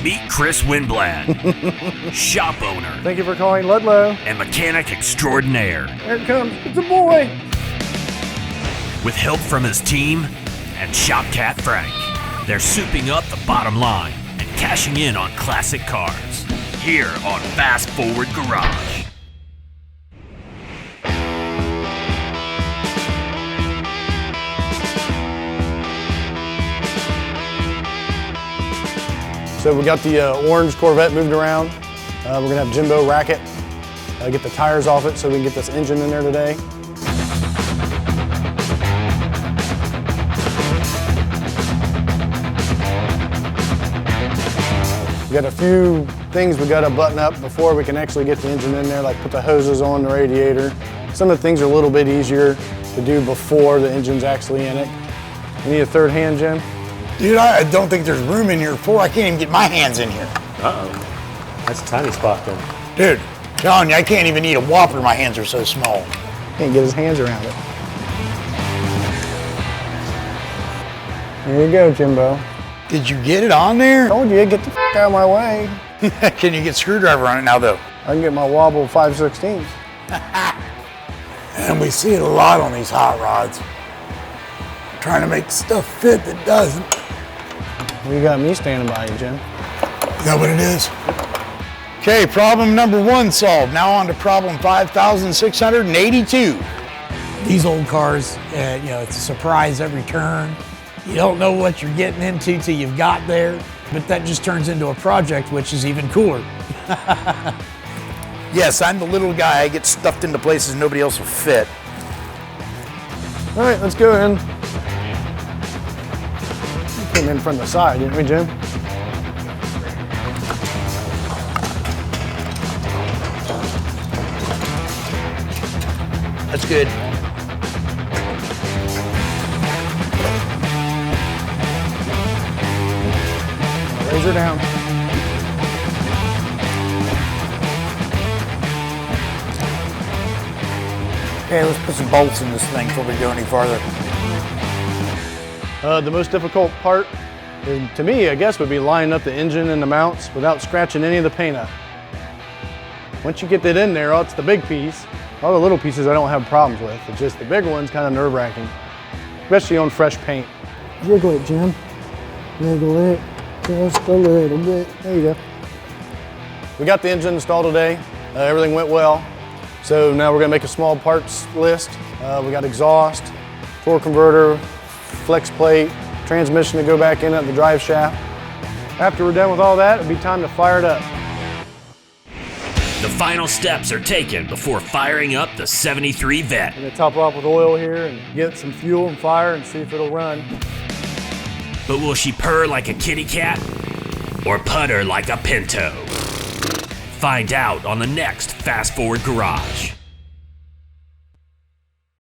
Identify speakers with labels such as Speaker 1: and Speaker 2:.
Speaker 1: Meet Chris Winblad, shop owner
Speaker 2: Thank you for calling Ludlow.
Speaker 1: and mechanic extraordinaire.
Speaker 2: Here it comes. It's a boy.
Speaker 1: With help from his team and shop cat Frank, they're souping up the bottom line and cashing in on classic cars. Here on Fast Forward Garage.
Speaker 2: So we got the orange Corvette moved around. We're gonna have Jimbo rack it, get the tires off it so we can get this engine in there today. We got a few things we gotta button up before we can actually get the engine in there, like put the hoses on the radiator. Some of the things are a little bit easier to do before the engine's actually in it. You need a third hand, Jim?
Speaker 3: Dude, I don't think there's room in here for. I can't even get my hands in here.
Speaker 4: Uh-oh. That's a tiny spot then.
Speaker 3: Dude, telling you, I can't even eat a Whopper. My hands are so small.
Speaker 2: Can't get his hands around it. There you go, Jimbo.
Speaker 3: Did you get it on there?
Speaker 2: Told you, get the f out of my way.
Speaker 3: Can you get screwdriver on it now, though?
Speaker 2: I can get my wobble 5/16.
Speaker 3: And we see it a lot on these hot rods. Trying to make stuff fit that doesn't.
Speaker 2: Well, you got me standing by you, Jim.
Speaker 3: Is that what it is? Okay, problem number 1 solved. Now on to problem 5,682. These old cars, it's a surprise every turn. You don't know what you're getting into till you've got there, but that just turns into a project, which is even cooler. Yes, I'm the little guy. I get stuffed into places nobody else will fit.
Speaker 2: All right, let's go in. We came in from the side, didn't we, Jim?
Speaker 3: That's good.
Speaker 2: Raise her down.
Speaker 3: Okay, let's put some bolts in this thing before we go any farther.
Speaker 2: The most difficult part, to me, I guess, would be lining up the engine and the mounts without scratching any of the paint up. Once you get that in there, it's the big piece. All the little pieces I don't have problems with. It's just the big one's kind of nerve-wracking, especially on fresh paint. Jiggle it, Jim. Jiggle it just a little bit. There you go. We got the engine installed today. Everything went well. So now we're gonna make a small parts list. We got exhaust, torque converter, flex plate, transmission to go back in at the drive shaft. After we're done with all that, it'll be time to fire it up.
Speaker 1: The final steps are taken before firing up the 73 Vet.
Speaker 2: I'm gonna top it off with oil here and get some fuel and fire and see if it'll run.
Speaker 1: But will she purr like a kitty cat or putter like a Pinto? Find out on the next Fast Forward Garage.